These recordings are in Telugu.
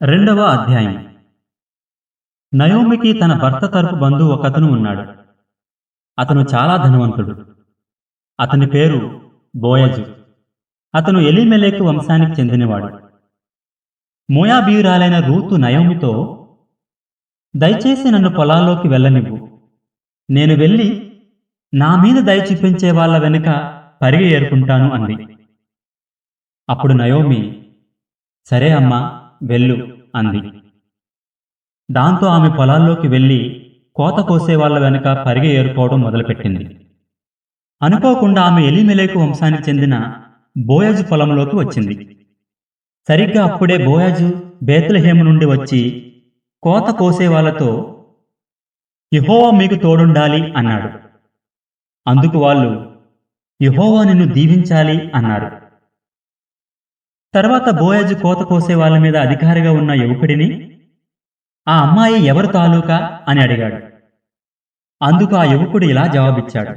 రెండవ అధ్యాయం. నయోమికి తన భర్త తరపు బంధువు ఒకతను ఉన్నాడు. అతను చాలా ధనవంతుడు. అతని పేరు బోయజు. అతను ఎలీమెలెకు వంశానికి చెందినవాడు. మోయాబీయురాలైన రూతు నయోమితో, దయచేసి నన్ను పొలాల్లోకి వెళ్ళనివ్వు. నేను వెళ్ళి నా మీద దయ చూపించే వాళ్ళ వెనుక పరిగె ఏరుకుంటాను అంది. అప్పుడు నయోమి, సరే అమ్మా, వెళ్ళు అంది. దాంతో ఆమె పొలాల్లోకి వెళ్ళి కోత కోసేవాళ్ల వెనక పరిగె ఏరుకోవడం మొదలుపెట్టింది. అనుకోకుండా ఆమె ఎలీమెలెకు వంశానికి చెందిన బోయజు పొలంలోకి వచ్చింది. సరిగ్గా అప్పుడే బోయజు బేత్లెహేము నుండి వచ్చి కోత కోసేవాళ్లతో, యెహోవా మీకు తోడుండాలి అన్నాడు. అందుకు వాళ్ళు, యెహోవా నిన్ను దీవించాలి అన్నారు. తర్వాత బోయజు కోత కోసే వాళ్ళ మీద అధికారిగా ఉన్న యువకుడిని, ఆ అమ్మాయి ఎవరు తాలూకా అని అడిగాడు. అందుకు ఆ యువకుడు ఇలా జవాబిచ్చాడు,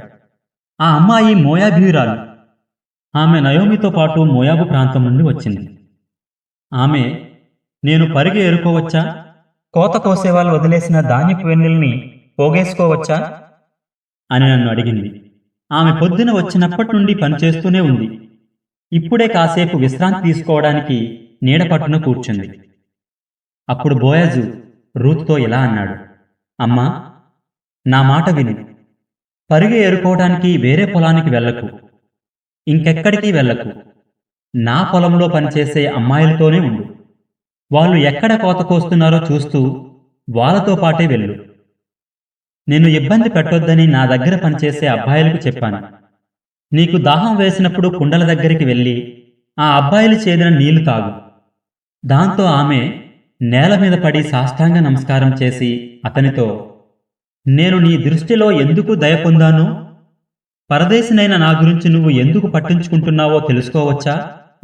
ఆ అమ్మాయి మోయాబీయురాలు. ఆమె నయోమితో పాటు మోయాబు ప్రాంతం నుండి వచ్చింది. ఆమె, నేను పరిగె ఏరుకోవచ్చా, కోత కోసేవాళ్ళు వదిలేసిన ధాన్యపు వెన్నెల్ని పోగేసుకోవచ్చా అని నన్ను అడిగింది. ఆమె పొద్దున వచ్చినప్పటి నుండి పనిచేస్తూనే ఉంది. ఇప్పుడే కాసేపు విశ్రాంతి తీసుకోవడానికి నీడపట్టున కూర్చుంది. అప్పుడు బోయజు రూతుతో ఇలా అన్నాడు, అమ్మా, నా మాట విను. పరిగె ఏరుకోవడానికి వేరే పొలానికి వెళ్ళకు, ఇంకెక్కడికి వెళ్ళకు. నా పొలంలో పనిచేసే అమ్మాయిలతోనే ఉండు. వాళ్ళు ఎక్కడ కోత కోస్తున్నారో చూస్తూ వాళ్ళతో పాటే వెళ్ళు. నిన్ను ఇబ్బంది పెట్టొద్దని నా దగ్గర పనిచేసే అబ్బాయిలకు చెప్పాను. నీకు దాహం వేసినప్పుడు కుండల దగ్గరికి వెళ్ళి ఆ అబ్బాయిలు చేదిన నీళ్లు తాగు. దాంతో ఆమె నేల మీద పడి సాష్టాంగ నమస్కారం చేసి అతనితో, నేను నీ దృష్టిలో ఎందుకు దయ పొందానో, పరదేశినైన నా గురించి నువ్వు ఎందుకు పట్టించుకుంటున్నావో తెలుసుకోవచ్చా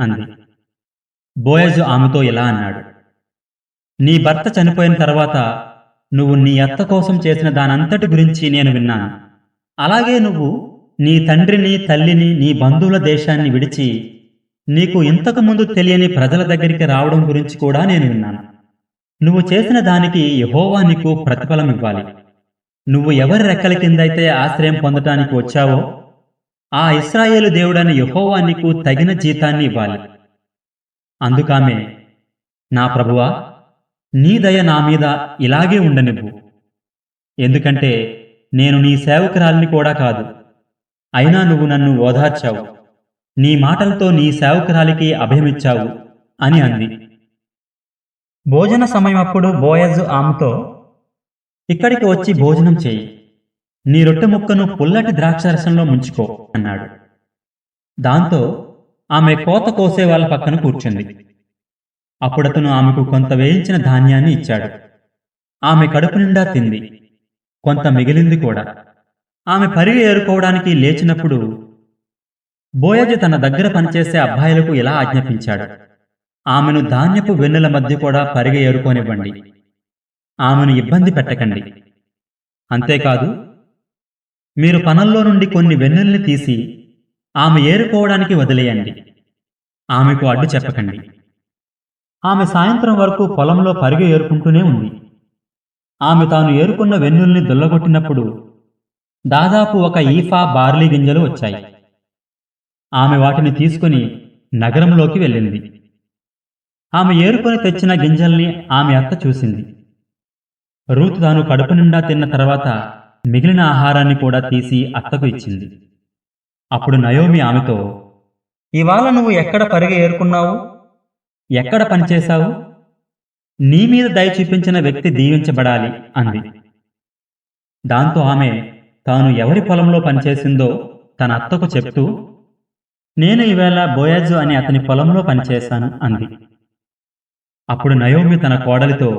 అంది. బోయజు ఆమెతో ఇలా అన్నాడు, నీ భర్త చనిపోయిన తర్వాత నువ్వు నీ అత్త కోసం చేసిన దానంతటి గురించి నేను విన్నాను. అలాగే నువ్వు నీ తండ్రిని, తల్లిని, నీ బంధువుల దేశాన్ని విడిచి నీకు ఇంతకు ముందు తెలియని ప్రజల దగ్గరికి రావడం గురించి కూడా నేను విన్నాను. నువ్వు చేసిన దానికి యెహోవా నీకు ప్రతిఫలం ఇవ్వాలి. నువ్వు ఎవరి రెక్కల కిందైతే ఆశ్రయం పొందటానికి వచ్చావో ఆ ఇశ్రాయేలు దేవుడైన యెహోవా నీకు తగిన జీతాన్ని ఇవ్వాలి. అందుకామె, నా ప్రభువా, నీ దయ నా మీద ఇలాగే ఉండనివ్వు. ఎందుకంటే నేను నీ సేవకురాలిని కూడా కాదు. అయినా నువ్వు నన్ను ఓదార్చావు, నీ మాటలతో నీ సేవకురాలికి అభయమిచ్చావు అని అంది. భోజన సమయమప్పుడు బోయజు ఆమెతో, ఇక్కడికి వచ్చి భోజనం చేయి. నీ రొట్టె ముక్కను పుల్లటి ద్రాక్షరసంలో ముంచుకో అన్నాడు. దాంతో ఆమె కోత కోసే వాళ్ళ పక్కన కూర్చుంది. అప్పుడతను ఆమెకు కొంత వేయించిన ధాన్యాన్ని ఇచ్చాడు. ఆమె కడుపు నిండా తింది, కొంత మిగిలింది కూడా. ఆమె పరిగె ఏరుకోవడానికి లేచినప్పుడు బోయజు తన దగ్గర పనిచేసే అబ్బాయిలకు ఇలా ఆజ్ఞాపించాడు, ఆమెను ధాన్యపు వెన్నెల మధ్య కూడా పరిగె ఏరుకోనివ్వండి. ఆమెను ఇబ్బంది పెట్టకండి. అంతేకాదు, మీరు పనల్లో నుండి కొన్ని వెన్నెల్ని తీసి ఆమె ఏరుకోవడానికి వదిలేయండి. ఆమెకు అడ్డు చెప్పకండి. ఆమె సాయంత్రం వరకు పొలంలో పరిగె ఏరుకుంటూనే ఉంది. ఆమె తాను ఏరుకున్న వెన్నుల్ని దుల్లగొట్టినప్పుడు దాదాపు 1 ఈఫా బార్లీ గింజలు వచ్చాయి. ఆమె వాటిని తీసుకుని నగరంలోకి వెళ్ళింది. ఆమె ఏరుకొని తెచ్చిన గింజల్ని ఆమె అత్త చూసింది. రూతు తాను కడుపు నిండా తిన్న తర్వాత మిగిలిన ఆహారాన్ని కూడా తీసి అత్తకు ఇచ్చింది. అప్పుడు నయోమి ఆమెతో, ఇవాళ నువ్వు ఎక్కడ పరిగె ఏరుకున్నావు, ఎక్కడ పనిచేశావు? నీ మీద దయ చూపించిన వ్యక్తి దీవించబడాలి అంది. దాంతో ఆమె తాను ఎవరి పొలంలో పనిచేసిందో తన అత్తకు చెప్తూ, నేను ఈవేళ బోయజు అని అతని పొలంలో పనిచేశాను అంది. అప్పుడు నయోమి తన కోడలితో,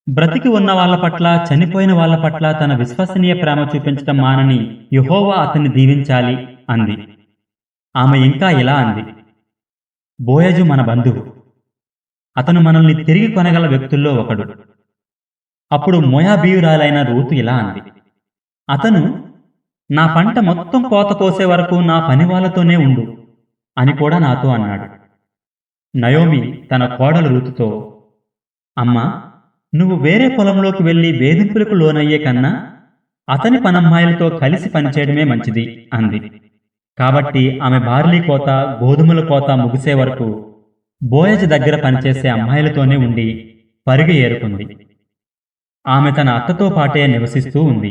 బ్రతికి ఉన్న వాళ్ళ పట్ల, చనిపోయిన వాళ్ళ పట్ల తన విశ్వసనీయ ప్రేమ చూపించటం మానని యెహోవా అతన్ని దీవించాలి అంది. ఆమె ఇంకా ఇలా అంది, బోయజు మన బంధువు. అతను మనల్ని తిరిగి కొనగల వ్యక్తుల్లో ఒకడు. అప్పుడు మోయాబీయురాలైన రూతు ఇలా అంది, అతను నా పంట మొత్తం కోత కోసే వరకు నా పనివాళ్లతోనే ఉండు అని కూడా నాతో అన్నాడు. నయోమి తన కోడలు రూతుతో, అమ్మా, నువ్వు వేరే పొలంలోకి వెళ్లి వేధింపులకు లోనయ్యే కన్నా అతని పనమ్మాయిలతో కలిసి పనిచేయడమే మంచిది అంది. కాబట్టి ఆమె బార్లీ కోత, గోధుమల కోత ముగిసే వరకు బోయజు దగ్గర పనిచేసే అమ్మాయిలతోనే ఉండి పరుగు ఏరుకుంది. ఆమె తన అత్తతో పాటే నివసిస్తూ ఉంది.